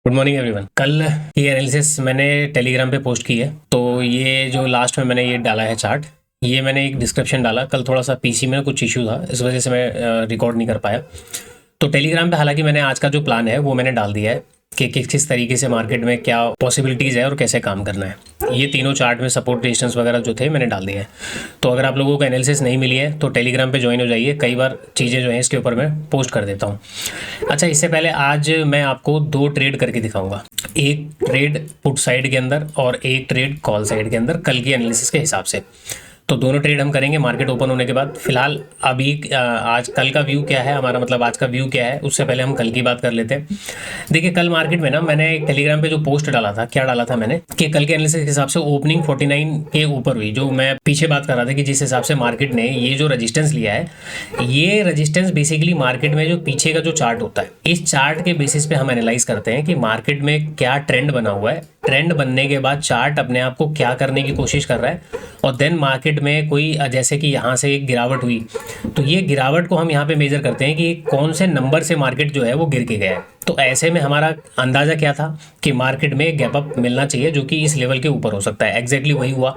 Good morning everyone. कल की analysis मैंने टेलीग्राम पे पोस्ट की है, तो ये जो लास्ट में मैंने ये डाला है चार्ट, ये मैंने एक डिस्क्रिप्शन डाला। कल थोड़ा सा पीसी में कुछ इशू था, इस वजह से मैं रिकॉर्ड नहीं कर पाया। तो टेलीग्राम पे हालांकि मैंने आज का जो प्लान है वो मैंने डाल दिया है कि किस किस तरीके से मार्केट में क्या पॉसिबिलिटीज़ है और कैसे काम करना है। ये तीनों चार्ट में सपोर्ट रेजिस्टेंस वगैरह जो थे मैंने डाल दिए हैं। तो अगर आप लोगों को एनालिसिस नहीं मिली है तो टेलीग्राम पे ज्वाइन हो जाइए, कई बार चीज़ें जो हैं इसके ऊपर मैं पोस्ट कर देता हूँ। अच्छा, इससे पहले आज मैं आपको दो ट्रेड करके दिखाऊंगा, एक ट्रेड पुट साइड के अंदर और एक ट्रेड कॉल साइड के अंदर, कल की एनालिसिस के हिसाब से। तो दोनों ट्रेड हम करेंगे मार्केट ओपन होने के बाद। फिलहाल अभी आज कल का व्यू क्या है हमारा, मतलब आज का व्यू क्या है, उससे पहले हम कल की बात कर लेते हैं। देखिए, कल मार्केट में ना मैंने एक टेलीग्राम पे जो पोस्ट डाला था, क्या डाला था मैंने कि कल के एनालिसिस के हिसाब से ओपनिंग 49 के ऊपर हुई। जो मैं पीछे बात कर रहा था कि जिस हिसाब से मार्केट ने ये जो रजिस्टेंस लिया है, ये रजिस्टेंस बेसिकली मार्केट में जो पीछे का जो चार्ट होता है, इस चार्ट के बेसिस पे हम एनालाइज करते हैं कि मार्केट में क्या ट्रेंड बना हुआ है। ट्रेंड बनने के बाद चार्ट अपने आप को क्या करने की कोशिश कर रहा है, और देन मार्केट में कोई जैसे कि यहाँ से एक गिरावट हुई, तो ये गिरावट को हम यहाँ पे मेजर करते हैं कि कौन से नंबर से मार्केट जो है वो गिर के गया है। तो ऐसे में हमारा अंदाज़ा क्या था कि मार्केट में गैप अप मिलना चाहिए जो कि इस लेवल के ऊपर हो सकता है। एग्जैक्टली वही हुआ।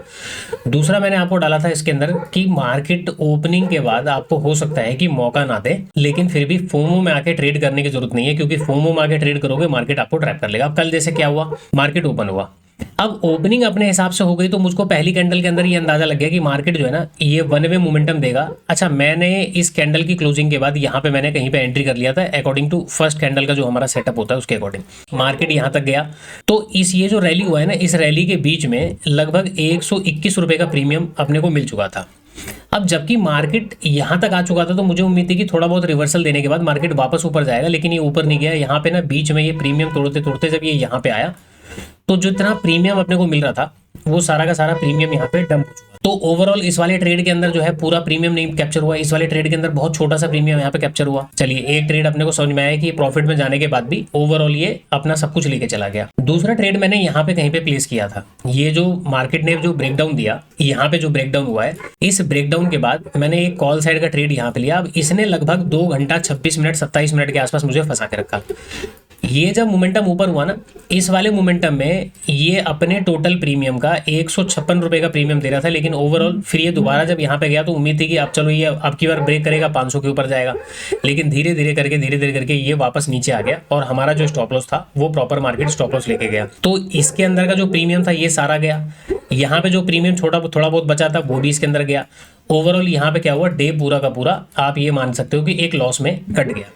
दूसरा मैंने आपको डाला था इसके अंदर कि मार्केट ओपनिंग के बाद आपको हो सकता है कि मौका ना दे, लेकिन फिर भी फोमो में आके ट्रेड करने की जरूरत नहीं है, क्योंकि फोमो में आके ट्रेड करोगे मार्केट आपको ट्रैप कर लेगा। अब कल जैसे क्या हुआ, मार्केट ओपन हुआ, अब ओपनिंग अपने हिसाब से हो गई, तो मुझको पहली कैंडल के अंदर ये अंदाजा लग गया कि मार्केट जो है ना ये वन वे मोमेंटम देगा। अच्छा, मैंने इस कैंडल की क्लोजिंग के बाद यहाँ पे मैंने कहीं पे एंट्री कर लिया था अकॉर्डिंग टू फर्स्ट कैंडल का जो हमारा सेटअप होता है उसके अकॉर्डिंग। मार्केट यहाँ तक गया, तो इस ये जो रैली हुआ है ना, इस रैली के बीच में लगभग 121 रुपए का प्रीमियम अपने को मिल चुका था। अब जबकि मार्केट यहाँ तक आ चुका था, तो मुझे उम्मीद थी कि थोड़ा बहुत रिवर्सल देने के बाद मार्केट वापस ऊपर जाएगा, लेकिन ये ऊपर नहीं गया। यहाँ पे ना बीच में ये प्रीमियम तोड़ते तोड़ते जब ये यहाँ पे आया, तो जितना प्रीमियम अपने को मिल रहा था वो सारा का सारा प्रीमियम यहाँ पे डंप हो चुका। तो ओवरऑल इस वाले ट्रेड के अंदर जो है पूरा प्रीमियम नहीं कैप्चर हुआ, इस वाले ट्रेड के अंदर बहुत छोटा सा प्रीमियम यहाँ पे कैप्चर हुआ। चलिए, एक ट्रेड अपने को समझ में आया कि प्रॉफिट में जाने के बाद भी ओवरऑल ये अपना सब कुछ लेके चला गया। दूसरा ट्रेड मैंने यहाँ पे कहीं पे प्लेस किया था, ये जो मार्केट ने जो ब्रेकडाउन दिया, यहाँ पे जो ब्रेकडाउन हुआ है, इस ब्रेकडाउन के बाद मैंने एक कॉल साइड का ट्रेड यहाँ पे लिया। अब इसने लगभग 2 घंटा 26 मिनट 27 मिनट के आसपास मुझे फंसा के रखा। ये जब मोमेंटम ऊपर हुआ ना, इस वाले मोमेंटम में ये अपने टोटल प्रीमियम का 156 रुपए का प्रीमियम दे रहा था, लेकिन ओवरऑल फिर ये दोबारा जब यहाँ पे गया तो उम्मीद थी कि अब चलो ये अब की बार ब्रेक करेगा, 500 के ऊपर जाएगा, लेकिन धीरे धीरे करके ये वापस नीचे आ गया, और हमारा जो स्टॉप लॉस था वो प्रॉपर मार्केट स्टॉप लॉस लेके गया। तो इसके अंदर का जो प्रीमियम था ये सारा गया। यहाँ पे जो प्रीमियम थोड़ा बहुत बचा था वो भी इसके अंदर गया। ओवरऑल यहाँ पे क्या हुआ, डे पूरा का पूरा आप ये मान सकते हो कि एक लॉस में कट गया।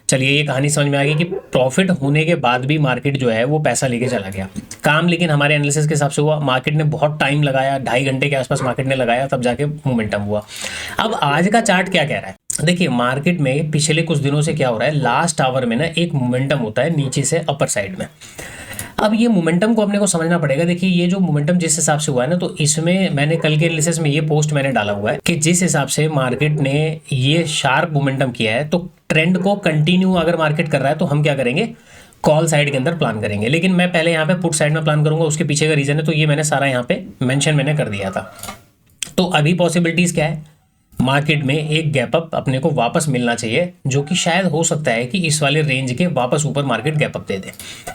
चलिए, ये कहानी समझ में आ गई कि प्रॉफिट होने के बाद भी मार्केट जो है वो पैसा लेके चला गया। काम लेकिन हमारे एनालिसिस के हिसाब से हुआ, मार्केट ने बहुत टाइम लगाया, 2.5 घंटे के आसपास मार्केट ने लगाया, तब जाके मोमेंटम हुआ। अब आज का चार्ट क्या कह रहा है, देखिए मार्केट में पिछले कुछ दिनों से क्या हो रहा है, लास्ट आवर में ना एक मोमेंटम होता है नीचे से अपर साइड में। अब ये मोमेंटम को अपने को समझना पड़ेगा। देखिए, ये जो मोमेंटम जिस हिसाब से हुआ है ना, तो इसमें मैंने कल के एनालिसिस में ये पोस्ट मैंने डाला हुआ है कि जिस हिसाब से मार्केट ने ये शार्प मोमेंटम किया है, तो ट्रेंड को कंटिन्यू अगर मार्केट कर रहा है तो हम क्या करेंगे, कॉल साइड के अंदर प्लान करेंगे। लेकिन मैं पहले यहाँ पे पुट साइड में प्लान करूंगा, उसके पीछे का रीजन है, तो ये मैंने सारा यहाँ पे मेंशन मैंने कर दिया था। तो अभी पॉसिबिलिटीज क्या है, मार्केट में एक गैप अप अपने को वापस मिलना चाहिए, जो कि शायद हो सकता है कि इस वाले रेंज के वापस ऊपर मार्केट गैप अप दे दे।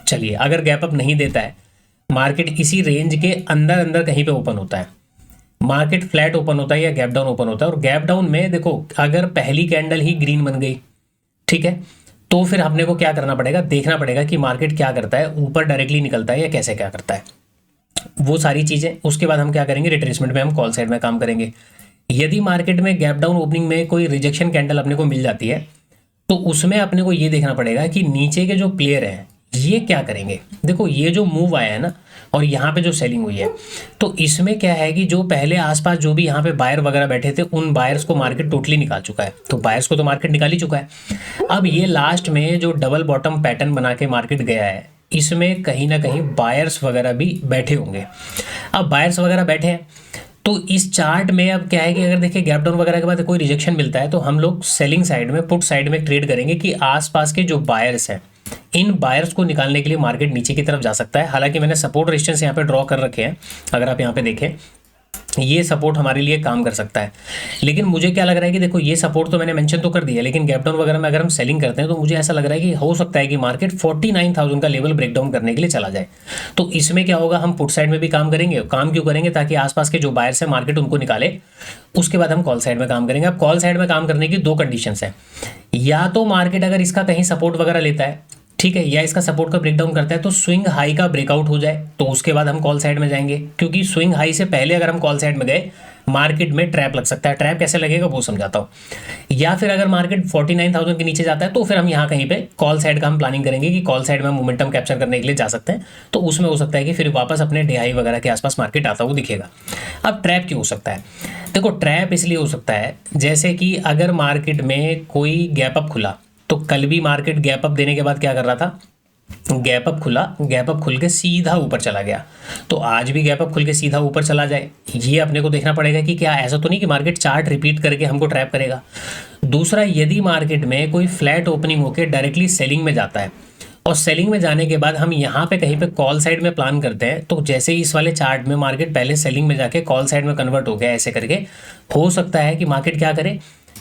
चलिए, अगर गैप अप नहीं देता है, मार्केट इसी रेंज के अंदर अंदर कहीं पे ओपन होता है, मार्केट फ्लैट ओपन होता है या गैप डाउन ओपन होता है, और गैप डाउन में देखो अगर पहली कैंडल ही ग्रीन बन गई, ठीक है, तो फिर अपने को क्या करना पड़ेगा, देखना पड़ेगा कि मार्केट क्या करता है, ऊपर डायरेक्टली निकलता है या कैसे क्या करता है, वो सारी चीजें। उसके बाद हम क्या करेंगे, रिट्रेसमेंट में हम कॉल साइड में काम करेंगे। यदि मार्केट में गैप डाउन ओपनिंग में कोई रिजेक्शन कैंडल अपने को मिल जाती है, तो उसमें अपने को ये देखना पड़ेगा कि नीचे के जो प्लेयर हैं ये क्या करेंगे। देखो, ये जो मूव आया है ना, और यहाँ पे जो सेलिंग हुई है, तो इसमें क्या है कि जो पहले आसपास जो भी यहाँ पे बायर वगैरह बैठे थे, उन बायर्स को मार्केट टोटली निकाल चुका है। तो बायर्स को तो मार्केट निकाल ही चुका है। अब ये लास्ट में जो डबल बॉटम पैटर्न बना के मार्केट गया है, इसमें कहीं ना कहीं बायर्स वगैरह भी बैठे होंगे। अब बायर्स वगैरह बैठे हैं, तो इस चार्ट में अब क्या है कि अगर देखिए गैप डाउन वगैरह के बाद कोई रिजेक्शन मिलता है, तो हम लोग सेलिंग साइड में, पुट साइड में ट्रेड करेंगे कि आसपास के जो बायर्स हैं, इन बायर्स को निकालने के लिए मार्केट नीचे की तरफ जा सकता है। हालांकि मैंने सपोर्ट रेजिस्टेंस यहाँ पे ड्रॉ कर रखे हैं, अगर आप यहाँ पे देखें ये सपोर्ट हमारे लिए काम कर सकता है। लेकिन मुझे क्या लग रहा है कि देखो, ये सपोर्ट तो मैंने मेंशन तो कर दिया, लेकिन गैप डाउन वगैरह में अगर हम सेलिंग करते हैं तो मुझे ऐसा लग रहा है कि हो सकता है कि मार्केट 49,000 का लेवल ब्रेक डाउन करने के लिए चला जाए। तो इसमें क्या होगा, हम पुट साइड में भी काम करेंगे। काम क्यों करेंगे? ताकि आसपास के जो बायर्स है मार्केट उनको निकाले, उसके बाद हम कॉल साइड में काम करेंगे। अब कॉल साइड में काम करने की दो कंडीशंस है, या तो मार्केट अगर इसका कहीं सपोर्ट वगैरह लेता है, ठीक है, या इसका सपोर्ट का ब्रेकडाउन करता है तो स्विंग हाई का ब्रेकआउट हो जाए, तो उसके बाद हम कॉल साइड में जाएंगे। क्योंकि स्विंग हाई से पहले अगर हम कॉल साइड में गए, मार्केट में ट्रैप लग सकता है। ट्रैप कैसे लगेगा वो समझाता हूँ। या फिर अगर मार्केट 49,000 के नीचे जाता है तो फिर हम यहाँ कहीं पे कॉल साइड का हम प्लानिंग करेंगे कि कॉल साइड में मोमेंटम कैप्चर करने के लिए जा सकते हैं। तो उसमें हो सकता है कि फिर वापस अपने डे हाई वगैरह के आसपास मार्केट आता हुआ दिखेगा। अब ट्रैप क्यों हो सकता है? देखो, ट्रैप इसलिए हो सकता है जैसे कि अगर मार्केट में कोई गैप अप खुला, तो कल भी मार्केट गैप अप देने के बाद क्या कर रहा था, गैप अप खुला, गैप अप खुल के सीधा ऊपर चला गया। तो आज भी गैप अप खुल के सीधा ऊपर चला जाए, ये अपने को देखना पड़ेगा कि क्या ऐसा तो नहीं कि मार्केट चार्ट रिपीट करके हमको ट्रैप करेगा। दूसरा, यदि मार्केट में कोई फ्लैट ओपनिंग होकर डायरेक्टली सेलिंग में जाता है और सेलिंग में जाने के बाद हम यहाँ पे कहीं पे कॉल साइड में प्लान करते हैं, तो जैसे ही इस वाले चार्ट में मार्केट पहले सेलिंग में जाके कॉल साइड में कन्वर्ट हो गया ऐसे करके, हो सकता है कि मार्केट क्या करे,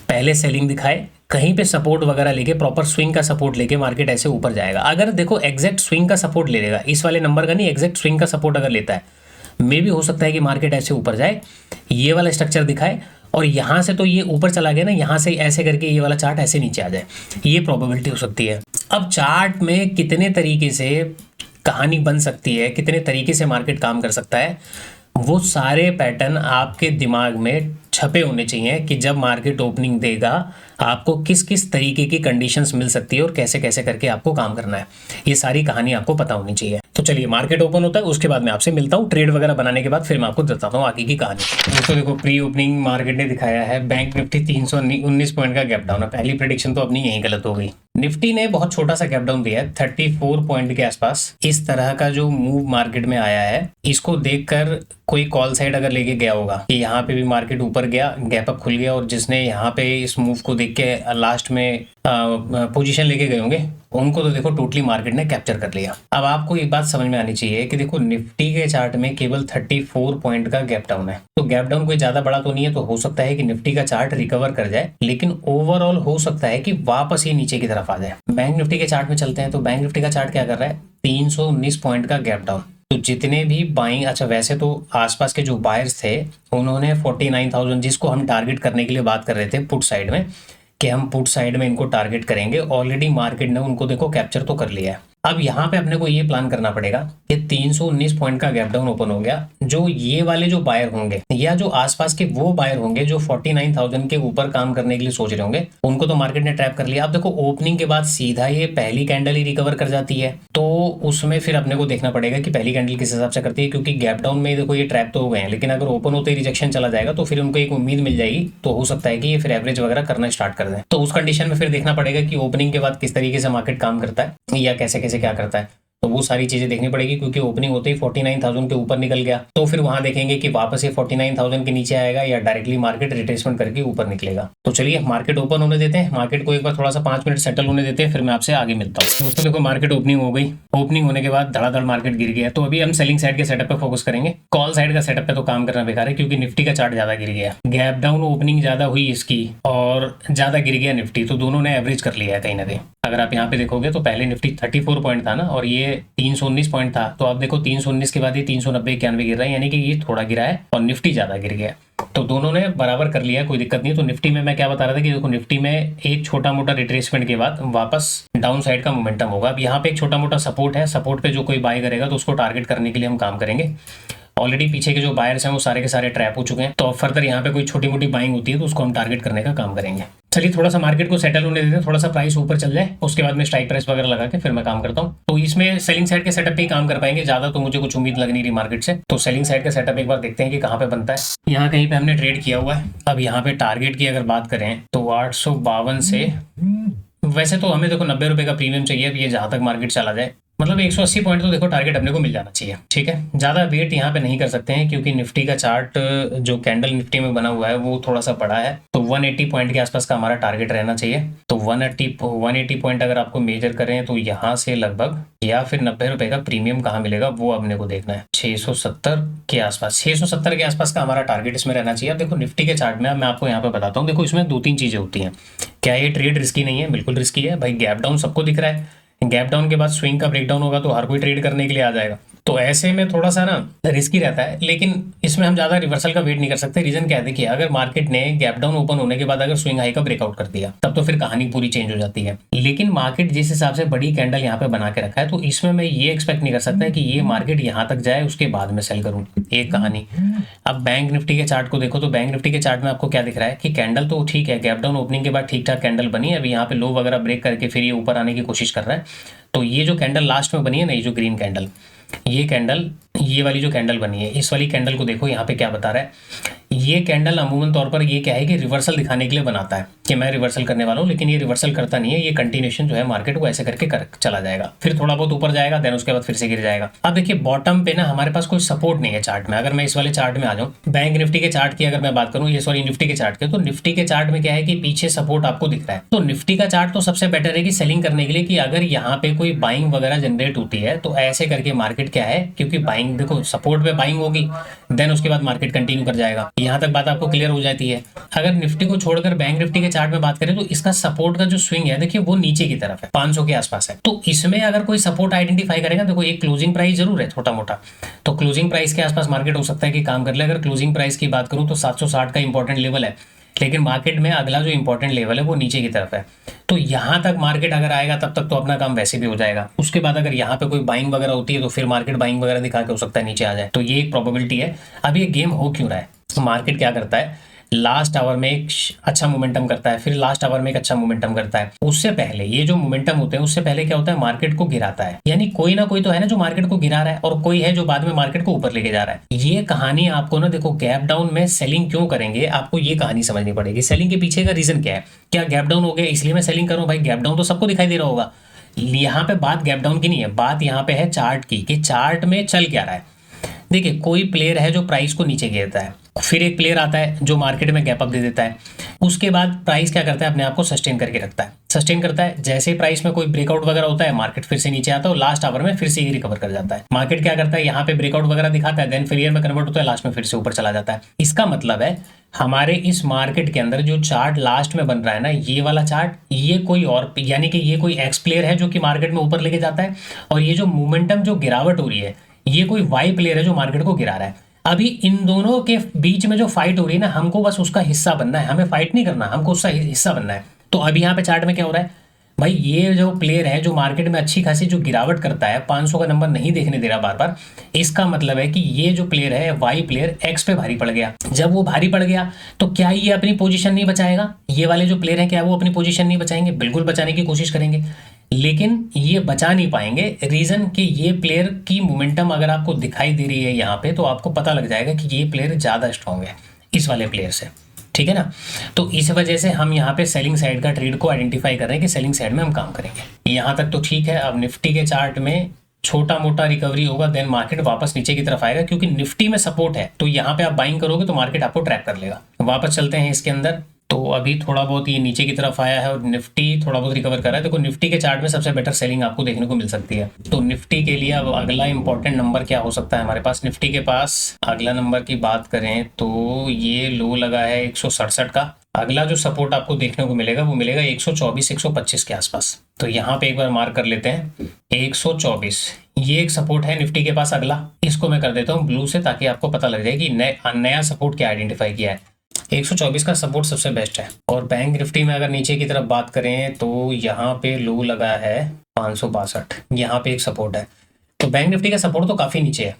पहले सेलिंग दिखाए, कहीं पे सपोर्ट वगैरह लेके, प्रॉपर स्विंग का सपोर्ट लेके मार्केट ऐसे ऊपर जाएगा। अगर देखो एग्जैक्ट स्विंग का सपोर्ट ले लेगा, इस वाले नंबर का नहीं, एग्जैक्ट स्विंग का सपोर्ट अगर लेता है, मे भी हो सकता है कि मार्केट ऐसे ऊपर जाए, ये वाला स्ट्रक्चर दिखाए, और यहाँ से तो ये ऊपर चला गया ना, यहाँ से ऐसे करके ये वाला चार्ट ऐसे नीचे आ जाए, ये प्रोबेबिलिटी हो सकती है। अब चार्ट में कितने तरीके से कहानी बन सकती है, कितने तरीके से मार्केट काम कर सकता है, वो सारे पैटर्न आपके दिमाग में छपे होने चाहिए कि जब मार्केट ओपनिंग देगा आपको किस किस तरीके की कंडीशंस मिल सकती है और कैसे कैसे करके आपको काम करना है। ये सारी कहानी आपको पता होनी चाहिए। तो चलिए, मार्केट ओपन होता है, उसके बाद मैं आपसे मिलता हूँ ट्रेड वगैरह बनाने के बाद, फिर मैं आपको बताता हूँ आगे की कहानी। दोस्तों देखो, प्री ओपनिंग मार्केट ने दिखाया है बैंक निफ्टी 319 पॉइंट का गैप डाउन है। पहली प्रेडिक्शन तो अपनी यही गलत हो गई। निफ्टी ने बहुत छोटा सा गैप डाउन दिया है 34 पॉइंट के आसपास। इस तरह का जो मूव मार्केट में आया है, इसको देखकर कोई कॉल साइड अगर लेके गया होगा कि यहाँ पे भी मार्केट ऊपर गया, गैप अप खुल गया, और जिसने यहाँ पे इस मूव को देख के लास्ट में पोजीशन लेके गए होंगे, उनको तो देखो टोटली मार्केट ने कैप्चर कर लिया। अब आपको एक बात समझ में आनी चाहिए कि देखो, निफ्टी के चार्ट में केवल 34 पॉइंट का गैप डाउन है, तो गैप डाउन कोई ज्यादा बड़ा तो नहीं है। तो हो सकता है कि निफ्टी का चार्ट रिकवर कर जाए, लेकिन ओवरऑल हो सकता है कि वापस ही नीचे की तरफ आ जाए। बैंक निफ्टी के चार्ट में चलते हैं, तो बैंक निफ्टी का चार्ट क्या कर रहा है, 319 पॉइंट का गैप डाउन। तो जितने भी बाइंग, अच्छा वैसे तो आसपास के जो बायर्स थे उन्होंने 49,000, जिसको हम टारगेट करने के लिए बात कर रहे थे पुट साइड में, कि हम पुट साइड में इनको टारगेट करेंगे, ऑलरेडी मार्केट ने उनको देखो कैप्चर तो कर लिया है। अब यहाँ पे अपने को ये प्लान करना पड़ेगा कि 319 पॉइंट का गैप डाउन ओपन हो गया, जो ये वाले जो बायर होंगे या जो आसपास के वो बायर होंगे जो 49,000 के ऊपर काम करने के लिए सोच रहे होंगे, उनको तो मार्केट ने ट्रैप कर लिया। अब देखो, ओपनिंग के बाद सीधा ये पहली कैंडल ही रिकवर कर जाती है, तो उसमें फिर अपने को देखना पड़ेगा कि पहली कैंडल किस हिसाब से करती है, क्योंकि गैप डाउन में देखो ये ट्रैप तो हो गए हैं, लेकिन अगर ओपन होते ही रिजेक्शन चला जाएगा तो फिर उनको एक उम्मीद मिल जाएगी, तो हो सकता है कि ये फिर एवरेज वगैरह करना स्टार्ट कर दें। तो उस कंडीशन में फिर देखना पड़ेगा कि ओपनिंग के बाद किस तरीके से मार्केट काम करता है या कैसे कैसे क्या करता है, तो वो सारी चीजें देखनी पड़ेगी। क्योंकि ओपनिंग होते ही 49,000 के ऊपर निकल गया, तो फिर वहां देखेंगे कि वापस ये 49,000 के नीचे आएगा या डायरेक्टली मार्केट रिट्रेसमेंट करके ऊपर निकलेगा। तो चलिए मार्केट ओपन होने देते हैं, मार्केट को एक बार थोड़ा सा 5 मिनट सेटल होने देते हैं, फिर मैं आपसे आगे मिलता हूँ। दोस्तों देखो, मार्केट ओपनिंग हो गई। ओपनिंग होने के बाद धड़ाधड़ मार्केट गिर गया, तो अभी हम सेलिंग साइड के सेटअप पे फोकस करेंगे। कॉल साइड का सेटअप पे तो काम करना बेकार है, क्योंकि निफ्टी का चार्ट ज्यादा गिर गया, गैप डाउन ओपनिंग ज्यादा हुई इसकी और ज्यादा गिर गया निफ्टी, तो दोनों ने एवरेज कर लिया है कहीं ना कहीं। अगर आप यहाँ पे देखोगे तो पहले निफ्टी 34 पॉइंट था ना, और ये 319 पॉइंट था, तो आप देखो 319 के बाद ये 390-91 गिर रहा है, यानी कि ये थोड़ा गिरा है और निफ्टी ज्यादा गिर गया, तो दोनों ने बराबर कर लिया, कोई दिक्कत नहीं। तो निफ्टी में मैं क्या बता रहा था कि देखो, निफ्टी में एक छोटा मोटा रिट्रेसमेंट के बाद वापस डाउन साइड का मोमेंटम होगा। अब यहाँ पे एक छोटा मोटा सपोर्ट है, सपोर्ट पे जो कोई बाय करेगा तो उसको टारगेट करने के लिए हम काम करेंगे। ऑलरेडी पीछे के जो बायर्स हैं वो सारे के सारे ट्रैप हो चुके हैं, तो अब फर्दर यहाँ पे कोई छोटी मोटी बाइंग होती है तो उसको हम टारगेट करने का काम करेंगे। चलिए थोड़ा सा मार्केट को सेटल होने देते हैं, थोड़ा सा प्राइस ऊपर चल जाए, उसके बाद में स्ट्राइक प्राइस वगैरह लगा के फिर मैं काम करता हूँ। तो इसमें सेलिंग साइड के सेटअप पे ही काम कर पाएंगे, ज्यादा तो मुझे कुछ उम्मीद लग नहीं रही मार्केट से। तो सेलिंग साइड का सेटअप एक बार देखते हैं कि कहाँ पे बनता है। यहाँ कहीं पे हमने ट्रेड किया हुआ है। अब यहाँ पे टारगेट की अगर बात करें तो 852 से, वैसे तो हमें देखो 90 रुपए का प्रीमियम चाहिए, अब ये जहां तक मार्केट चला जाए मतलब 180 पॉइंट तो देखो टारगेट अपने को मिल जाना चाहिए, ठीक है। ज़्यादा वेट यहाँ पे नहीं कर सकते हैं क्योंकि निफ्टी का चार्ट जो कैंडल निफ्टी में बना हुआ है वो थोड़ा सा बड़ा है, तो 180 पॉइंट के आसपास का हमारा टारगेट रहना चाहिए। तो 180 पॉइंट अगर आपको मेजर करें तो यहाँ से लगभग, या फिर 90 रुपए का प्रीमियम कहाँ मिलेगा वो अपने को देखना है। 670 के आसपास, 670 के आसपास का हमारा टारगेट इसमें रहना चाहिए। अब देखो निफ्टी के चार्ट में, मैं आपको यहाँ पे बताता हूँ, देखो इसमें दो तीन चीजें होती हैं। क्या ये ट्रेड रिस्की नहीं है? बिल्कुल रिस्की है भाई। गैप डाउन सबको दिख रहा है, गैप डाउन के बाद स्विंग का ब्रेकडाउन होगा तो हर कोई ट्रेड करने के लिए आ जाएगा, तो ऐसे में थोड़ा सा ना रिस्की रहता है। लेकिन इसमें हम ज्यादा रिवर्सल का वेट नहीं कर सकते। रीजन क्या है, देखिए अगर मार्केट ने गैप डाउन ओपन होने के बाद अगर स्विंग हाई का ब्रेकआउट कर दिया तब तो फिर कहानी पूरी चेंज हो जाती है। लेकिन मार्केट जिस हिसाब से बड़ी कैंडल यहाँ पे बना के रखा है, तो इसमें मैं ये एक्सपेक्ट नहीं कर सकता कि ये मार्केट यहाँ तक जाए उसके बाद में सेल करूँ, एक कहानी। अब बैंक निफ्टी के चार्ट को देखो, तो बैंक निफ्टी के चार्ट में आपको क्या दिख रहा है कि कैंडल तो ठीक है, गैप डाउन ओपनिंग के बाद ठीक ठाक कैंडल बनी है। अभी यहाँ पे लो वगैरह ब्रेक करके फिर ये ऊपर आने की कोशिश कर रहा है। तो ये जो कैंडल लास्ट में बनी है ना, ये जो ग्रीन कैंडल, ये कैंडल, ये वाली जो कैंडल बनी है, इस वाली कैंडल को देखो यहाँ पे क्या बता रहा है। ये कैंडल अमूमन तौर पर ये क्या है कि रिवर्सल दिखाने के लिए बनाता है कि मैं रिवर्सल करने वाला हूँ, लेकिन ये रिवर्सल करता नहीं है। ये कंटिन्यूएशन जो है मार्केट को ऐसे करके चला जाएगा, फिर थोड़ा बहुत ऊपर जाएगा, देन उसके बाद फिर से गिर जाएगा। अब देखिए बॉटम पे ना हमारे पास कोई सपोर्ट नहीं है चार्ट में। अगर मैं इस वाले चार्ट में आ जाऊँ, बैंक निफ्टी के चार्ट की अगर मैं बात करूँ, ये सॉरी निफ्टी के चार्ट की, तो निफ्टी के चार्ट में क्या है कि पीछे सपोर्ट आपको दिख रहा है। तो निफ्टी का चार्ट तो सबसे बेटर है कि सेलिंग करने के लिए, कि अगर यहाँ पे कोई बाइंग वगैरह जनरेट होती है तो ऐसे करके मार्केट क्या है, क्योंकि बाइंग देखो सपोर्ट पे बाइंग होगी, देन उसके बाद मार्केट कंटिन्यू कर जाएगा। यहाँ तक बात आपको क्लियर हो जाती है। अगर निफ्टी को छोड़कर बैंक निफ्टी के चार्ट में बात करें तो इसका सपोर्ट का जो स्विंग है देखिए वो नीचे की तरफ है, 500 के आसपास है। तो इसमें अगर कोई सपोर्ट आइडेंटिफाई करेगा, देखो एक क्लोजिंग प्राइस जरूर है छोटा मोटा, तो क्लोजिंग प्राइस के आसपास मार्केट हो सकता है कि काम कर ले। अगर क्लोजिंग प्राइस की बात करूं तो 760 का इंपॉर्टेंट लेवल है, लेकिन मार्केट में अगला जो इंपॉर्टेंट लेवल है वो नीचे की तरफ है। तो यहां तक मार्केट अगर आएगा तब तक तो अपना काम वैसे भी हो जाएगा। उसके बाद अगर यहाँ पे कोई बाइंग वगैरह होती है तो फिर मार्केट बाइंग वगैरह दिखा के हो सकता है नीचे आ जाए। तो ये एक प्रोबेबिलिटी है। अब ये गेम हो क्यों रहा है, तो मार्केट क्या करता है, लास्ट आवर में एक अच्छा मोमेंटम करता है, फिर लास्ट आवर में एक अच्छा मोमेंटम करता है। उससे पहले ये जो मोमेंटम होते हैं उससे पहले क्या होता है, मार्केट को गिराता है। यानी कोई ना कोई तो है ना जो मार्केट को गिरा रहा है, और कोई है जो बाद में मार्केट को ऊपर लेके जा रहा है। ये कहानी आपको ना देखो, गैप डाउन में सेलिंग क्यों करेंगे आपको ये कहानी समझनी पड़ेगी। सेलिंग के पीछे का रीजन क्या है, क्या गैप डाउन हो गया इसलिए मैं सेलिंग करूं? भाई गैप डाउन तो सबको दिखाई दे रहा होगा। यहाँ पे बात गैप डाउन की नहीं है, बात यहाँ पे है चार्ट की, कि चार्ट में चल क्या रहा है। देखिए कोई प्लेयर है जो प्राइस को नीचे गिरता है, फिर एक प्लेयर आता है जो मार्केट में गैप अप दे देता है, उसके बाद प्राइस क्या करता है, अपने आप को सस्टेन करके रखता है, सस्टेन करता है। जैसे ही प्राइस में कोई ब्रेकआउट वगैरह होता है मार्केट फिर से नीचे आता है और लास्ट आवर में फिर से ही रिकवर कर जाता है। मार्केट क्या करता है, यहाँ पे ब्रेकआउट वगैरह दिखाता है, देन फेलियर में कन्वर्ट होता है, लास्ट में फिर से ऊपर चला जाता है। इसका मतलब है हमारे इस मार्केट के अंदर जो चार्ट लास्ट में बन रहा है ना, ये वाला चार्ट, ये कोई और, यानी कि ये कोई एक्स प्लेयर है जो कि मार्केट में ऊपर लेके जाता है, और ये जो मोमेंटम जो गिरावट हो रही है ये कोई वाई प्लेयर है जो मार्केट को गिरा रहा है। अभी इन दोनों के बीच में जो फाइट हो रही है ना, हमको बस उसका हिस्सा बनना है, हमें फाइट नहीं करना, हमको उसका हिस्सा बनना है। तो अभी यहाँ पे चार्ट में क्या हो रहा है भाई, ये जो प्लेयर है जो मार्केट में अच्छी खासी जो गिरावट करता है, 500 का नंबर नहीं देखने दे रहा बार बार, इसका मतलब है कि ये जो प्लेयर है वाई प्लेयर एक्स पे भारी पड़ गया। जब वो भारी पड़ गया तो क्या ये अपनी पोजीशन नहीं बचाएगा? ये वाले जो प्लेयर हैं क्या वो अपनी पोजीशन नहीं बचाएंगे? बिल्कुल बचाने की कोशिश करेंगे, लेकिन ये बचा नहीं पाएंगे। रीजन कि ये प्लेयर की मोमेंटम अगर आपको दिखाई दे रही है यहाँ पे, तो आपको पता लग जाएगा कि ये प्लेयर ज्यादा स्ट्रांग है इस वाले प्लेयर से, ठीक है ना। तो इस वजह से हम यहाँ पे सेलिंग साइड का ट्रेड को आइडेंटिफाई कर रहे हैं कि सेलिंग साइड में हम काम करेंगे। यहाँ तक तो ठीक है। अब निफ्टी के चार्ट में छोटा मोटा रिकवरी होगा, देन मार्केट वापस नीचे की तरफ आएगा, क्योंकि निफ्टी में सपोर्ट है, तो यहाँ पे आप बाइंग करोगे तो मार्केट आपको ट्रैप कर लेगा। वापस चलते हैं इसके अंदर। तो अभी थोड़ा बहुत ये नीचे की तरफ आया है और निफ्टी थोड़ा बहुत रिकवर कर रहा है। देखो निफ्टी के चार्ट में सबसे बेटर सेलिंग आपको देखने को मिल सकती है। तो निफ्टी के लिए अब अगला इंपॉर्टेंट नंबर क्या हो सकता है हमारे पास, निफ्टी के पास अगला नंबर की बात करें तो ये लो लगा है 167 का। अगला जो सपोर्ट आपको देखने को मिलेगा वो मिलेगा 124 125 के आसपास। तो यहाँ पे एक बार मार्क कर लेते हैं 124, ये एक सपोर्ट है निफ्टी के पास। अगला इसको मैं कर देता हूँ ब्लू से, ताकि आपको पता लग जाए कि नया सपोर्ट क्या आइडेंटिफाई किया है। 124 का सपोर्ट सबसे बेस्ट है। और बैंक निफ्टी में अगर नीचे की तरफ बात करें तो यहाँ पे लो लगा है 562, यहाँ पे एक सपोर्ट है। तो बैंक निफ्टी का सपोर्ट तो काफी नीचे है,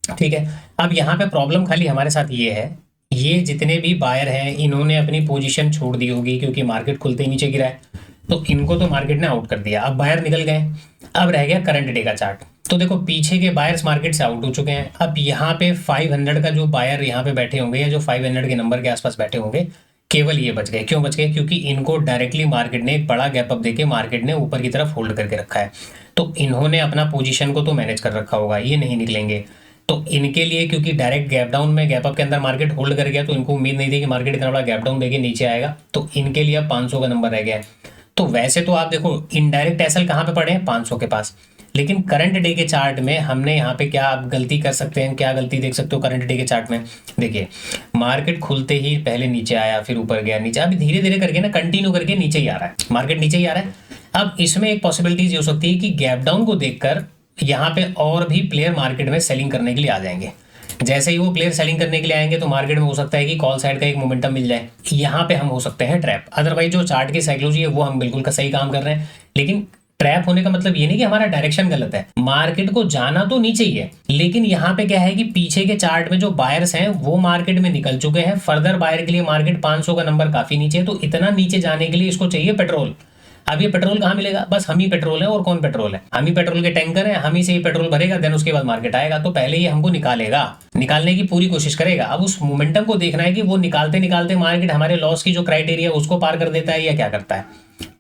ठीक है। अब यहाँ पे प्रॉब्लम खाली हमारे साथ ये है, ये जितने भी बायर हैं इन्होंने अपनी पोजीशन छोड़ दी होगी, क्योंकि मार्केट खुलते ही नीचे गिरा है, तो इनको तो मार्केट ने आउट कर दिया। अब बायर निकल गए, अब रह गया करंट डे का चार्ट। तो देखो पीछे के बायर्स मार्केट से आउट हो चुके हैं। अब यहाँ पे 500 का जो बायर यहाँ पे बैठे होंगे, या जो 500 के नंबर के आसपास बैठे होंगे, केवल ये बच गए। क्यों बच गए? क्योंकि इनको डायरेक्टली मार्केट ने एक बड़ा गैप अप देके मार्केट ने ऊपर की तरफ होल्ड करके रखा है, तो इन्होंने अपना पोजीशन को तो मैनेज कर रखा होगा, ये नहीं निकलेंगे। तो इनके लिए क्योंकि डायरेक्ट गैप डाउन में गैप अप के अंदर मार्केट होल्ड कर गया, तो इनको उम्मीद नहीं थी कि मार्केट इतना बड़ा गैप डाउन देके नीचे आएगा, तो इनके लिए अब 500 का नंबर रह गया है। तो वैसे तो आप देखो इनडायरेक्ट एसएल कहाँ पे पड़े हैं? 500 के पास। लेकिन करंट डे के चार्ट में हमने यहाँ पे क्या आप गलती कर सकते हैं, क्या गलती देख सकते हो करंट डे के चार्ट में? देखिए मार्केट खुलते ही पहले नीचे आया, फिर ऊपर गया, नीचे, अभी धीरे धीरे करके ना कंटिन्यू करके नीचे ही आ रहा है, मार्केट नीचे ही आ रहा है। अब इसमें एक पॉसिबिलिटीज हो सकती है कि गैप डाउन को देखकर यहाँ पे और भी प्लेयर मार्केट में सेलिंग करने के लिए आ जाएंगे। जैसे ही वो प्लेयर सेलिंग करने के लिए आएंगे तो मार्केट में हो सकता है कि कॉल साइड का एक मोमेंटम मिल जाए, यहाँ पे हम हो सकते हैं ट्रैप। अदरवाइज जो चार्ट की साइकोलॉजी है वो हम बिल्कुल का सही काम कर रहे हैं, लेकिन ट्रैप होने का मतलब ये नहीं कि हमारा डायरेक्शन गलत है। मार्केट को जाना तो नीचे ही है, लेकिन यहाँ पे क्या है कि पीछे के चार्ट में जो बायर्स हैं वो मार्केट में निकल चुके हैं। फर्दर बायर के लिए मार्केट 500 का नंबर काफी नीचे है, तो इतना नीचे जाने के लिए इसको चाहिए पेट्रोल। अब ये पेट्रोल कहाँ मिलेगा? बस हम ही पेट्रोल है, और कौन पेट्रोल है? हम ही पेट्रोल के टैंकर हैं, हम ही से ही पेट्रोल भरेगा, देन उसके बाद मार्केट आएगा। तो पहले ये हमको निकालेगा, निकालने की पूरी कोशिश करेगा। अब उस मोमेंटम को देखना है कि वो निकालते निकालते मार्केट हमारे लॉस की जो क्राइटेरिया उसको पार कर देता है या क्या करता है।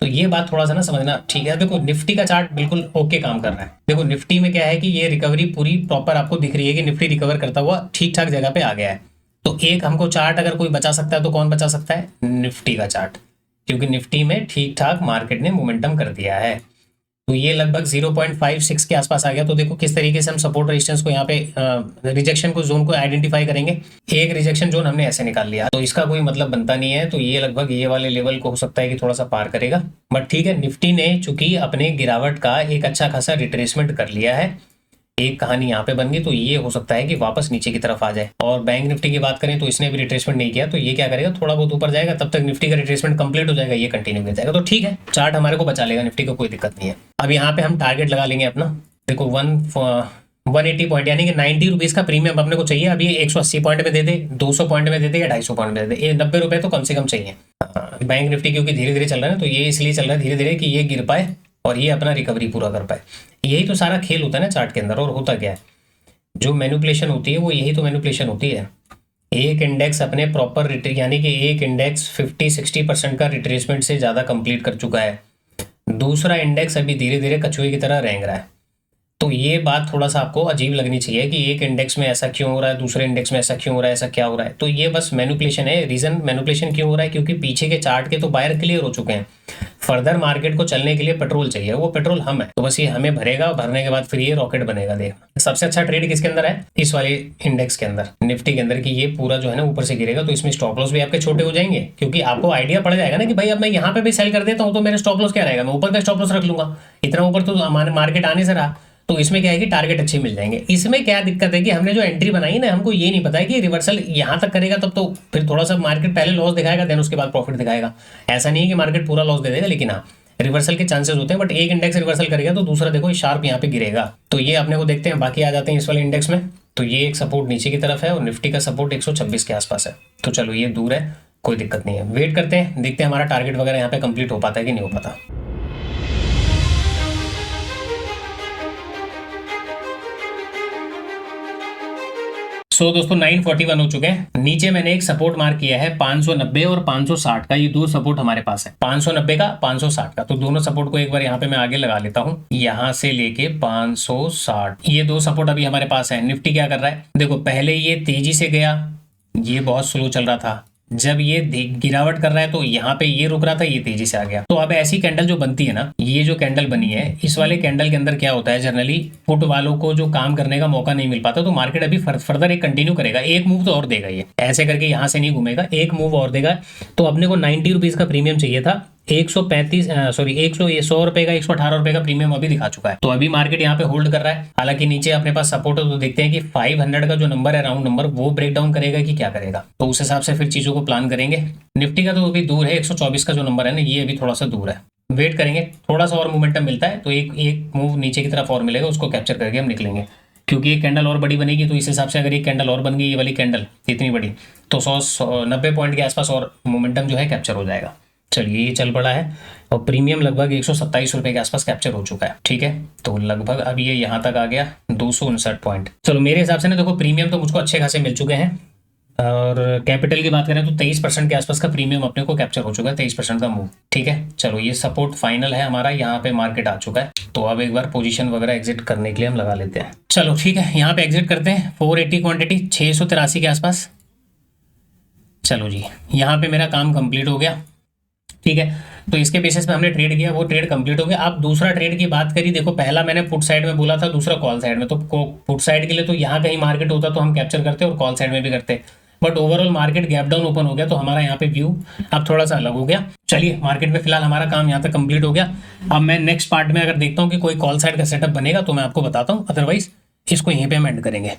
तो ये बात थोड़ा सा ना समझना, ठीक है? देखो निफ्टी का चार्ट बिल्कुल ओके काम कर रहा है। देखो निफ्टी में क्या है कि ये रिकवरी पूरी प्रॉपर आपको दिख रही है कि निफ्टी रिकवर करता हुआ ठीक ठाक जगह पे आ गया है। तो एक हमको चार्ट अगर कोई बचा सकता है तो कौन बचा सकता है? निफ्टी का चार्ट, क्योंकि निफ्टी में ठीक ठाक मार्केट ने मोमेंटम कर दिया है। तो ये लगभग 0.56 के आसपास आ गया। तो देखो किस तरीके से हम सपोर्ट रेजिस्टेंस को यहाँ पे रिजेक्शन को जोन को आइडेंटिफाई करेंगे। एक रिजेक्शन जोन हमने ऐसे निकाल लिया, तो इसका कोई मतलब बनता नहीं है। तो ये लगभग ये वाले लेवल को हो सकता है कि थोड़ा सा पार करेगा, बट ठीक है। निफ्टी ने चूंकि अपने गिरावट का एक अच्छा खासा रिट्रेसमेंट कर लिया है, एक कहानी यहाँ पे बन गई, तो ये हो सकता है कि वापस नीचे की तरफ आ जाए। और बैंक निफ्टी की बात करें तो इसने भी रिट्रेसमेंट नहीं किया, तो ये क्या करेगा? थोड़ा बहुत ऊपर जाएगा, तब तक निफ्टी का रिट्रेसमेंट कंप्लीट हो जाएगा, ये कंटिन्यू कर जाएगा। तो ठीक है, चार्ट हमारे को बचा लेगा, निफ्टी को कोई दिक्कत नहीं है। अब यहाँ पे हम टारगेट लगा लेंगे अपना। देखो 180 पॉइंट यानी कि 90 रुपीज़ का प्रीमियम अपने को चाहिए। अभी 180 पॉइंट में दे दे, 200 पॉइंट में दे दे, या 250 पॉइंट में दे दे, ये 90 रुपये तो कम से कम चाहिए। बैंक निफ्टी क्योंकि धीरे धीरे चल रहा है, तो ये इसलिए चल रहा है धीरे धीरे कि ये गिर पाए और ये अपना रिकवरी पूरा कर पाए। यही तो सारा खेल होता है ना चार्ट के अंदर। और होता क्या है, जो मैनिपुलेशन होती है वो यही तो मैनिपुलेशन होती है। एक इंडेक्स अपने प्रॉपर यानी कि एक इंडेक्स 50-60% का रिट्रेसमेंट से ज़्यादा कंप्लीट कर चुका है, दूसरा इंडेक्स अभी धीरे धीरे कछुए की तरह रेंग रहा है। तो ये बात थोड़ा सा आपको अजीब लगनी चाहिए कि एक इंडेक्स में ऐसा क्यों हो रहा है, दूसरे इंडेक्स में ऐसा क्यों हो रहा है, ऐसा क्या हो रहा है। तो ये बस मैनिपुलेशन है। रीज़न मैनिपुलेशन क्यों हो रहा है? क्योंकि पीछे के चार्ट के तो बायर क्लियर हो चुके हैं। फर्दर मार्केट को चलने के लिए पेट्रोल चाहिए, वो पेट्रोल हम है, तो बस ये हमें भरेगा, भरने के बाद फिर ये रॉकेट बनेगा। देख सबसे अच्छा ट्रेड किसके अंदर है? इस वाले इंडेक्स के अंदर, निफ्टी के अंदर, कि ये पूरा जो है ना ऊपर से गिरेगा, तो इसमें स्टॉप लॉस भी आपके छोटे हो जाएंगे, क्योंकि आपको आइडिया पड़ जाएगा ना कि भाई अब मैं यहाँ पे भी सेल कर देता हूँ तो मेरा स्टॉप लॉस क्या रहेगा, मैं ऊपर का स्टॉप लॉस रख लूंगा। इतना ऊपर तो हमारे मार्केट आने से रहा, तो इसमें क्या है कि टारगेट अच्छे मिल जाएंगे। इसमें क्या दिक्कत है कि हमने जो एंट्री बनाई ना, हमको ये नहीं पता है कि रिवर्सल यहाँ तक करेगा, तब तो फिर थोड़ा सा मार्केट पहले लॉस दिखाएगा, देन उसके बाद प्रॉफिट दिखाएगा। ऐसा नहीं है कि मार्केट पूरा लॉस दे देगा, लेकिन हाँ रिवर्सल के चांसेस होते हैं। बट एक इंडेक्स रिवर्सल करेगा तो दूसरा देखो शार्प यहाँ पे गिरेगा, तो ये अपने को देखते हैं। बाकी आ जाते हैं इस वाले इंडेक्स में। तो ये एक सपोर्ट नीचे की तरफ है और निफ्टी का सपोर्ट 126 के आसपास है। तो चलो ये दूर है, कोई दिक्कत नहीं है, वेट करते हैं, देखते हैं हमारा टारगेट वगैरह यहाँ पे कंप्लीट हो पाता है कि नहीं हो पाता। सो दोस्तों 941 हो चुके हैं। नीचे मैंने एक सपोर्ट मार्क किया है 590 और 560 का। ये दो सपोर्ट हमारे पास है, 590 का, 560 का। तो दोनों सपोर्ट को एक बार यहाँ पे मैं आगे लगा लेता हूँ, यहाँ से लेके 560। ये दो सपोर्ट अभी हमारे पास है। निफ्टी क्या कर रहा है? देखो पहले ये तेजी से गया, ये बहुत स्लो चल रहा था, जब ये गिरावट कर रहा है तो यहाँ पे ये रुक रहा था, ये तेजी से आ गया। तो अब ऐसी कैंडल जो बनती है ना, ये जो कैंडल बनी है, इस वाले कैंडल के अंदर क्या होता है, जनरली पुट वालों को जो काम करने का मौका नहीं मिल पाता, तो मार्केट अभी फर्दर एक कंटिन्यू करेगा, एक मूव तो और देगा। ये ऐसे करके यहाँ से नहीं घूमेगा, एक मूव और देगा। तो अपने को 90 रुपीज का प्रीमियम चाहिए था, 100 रुपए का 118 रुपए का प्रीमियम अभी दिखा चुका है। तो अभी मार्केट यहाँ पे होल्ड कर रहा है। हालांकि नीचे अपने पास सपोर्ट है, तो देखते हैं कि 500 का जो नंबर है, राउंड नंबर, वो ब्रेक डाउन करेगा कि क्या करेगा। तो उस हिसाब से फिर चीजों को प्लान करेंगे। निफ्टी का तो अभी दूर है, 124 का जो नंबर है ना, ये अभी थोड़ा सा दूर है। वेट करेंगे, थोड़ा सा और मोमेंटम मिलता है तो एक मूव नीचे की तरफ और मिलेगा, उसको कैप्चर करके हम निकलेंगे। क्योंकि एक कैंडल और बड़ी बनेगी, तो इस हिसाब से अगर एक कैंडल और बन गई, ये वाली कैंडल इतनी बड़ी, तो 190 पॉइंट के आसपास और मोमेंटम जो है कैप्चर हो जाएगा। चलिए ये चल पड़ा है और प्रीमियम लगभग 127 रुपए के आसपास कैप्चर हो चुका है। ठीक है, तो लगभग अब ये यहाँ तक आ गया 259 पॉइंट। चलो मेरे हिसाब से ना देखो, प्रीमियम तो मुझको अच्छे खासे मिल चुके हैं। और कैपिटल की बात करें तो 23% के आसपास का प्रीमियम अपने को कैप्चर हो चुका है, 23% का मूव। ठीक है, चलो ये सपोर्ट फाइनल है हमारा, यहाँ पे मार्केट आ चुका है, तो अब एक बार पोजीशन वगैरह एग्जिट करने के लिए हम लगा लेते हैं। चलो ठीक है, यहाँ पे एग्जिट करते हैं 480 क्वांटिटी 683 के आसपास। चलो जी, यहाँ पे मेरा काम कंप्लीट हो गया। ठीक है, तो इसके बेसिस पे हमने ट्रेड किया, वो ट्रेड कंप्लीट हो गया। अब दूसरा ट्रेड की बात करी, देखो पहला मैंने पुट साइड में बोला था, दूसरा कॉल साइड में। तो पुट साइड के लिए तो यहाँ कहीं मार्केट होता तो हम कैप्चर करते और कॉल साइड में भी करते, but overall market gap down open हो गया, तो हमारा यहाँ पे व्यू अब थोड़ा सा अलग हो गया। चलिए, मार्केट में फिलहाल हमारा काम यहाँ तक कंप्लीट हो गया। अब मैं नेक्स्ट पार्ट में अगर देखता हूँ कि कोई कॉल साइड का सेटअप बनेगा तो मैं आपको बताता हूँ, अदरवाइज इसको यहीं पे हम एंड करेंगे।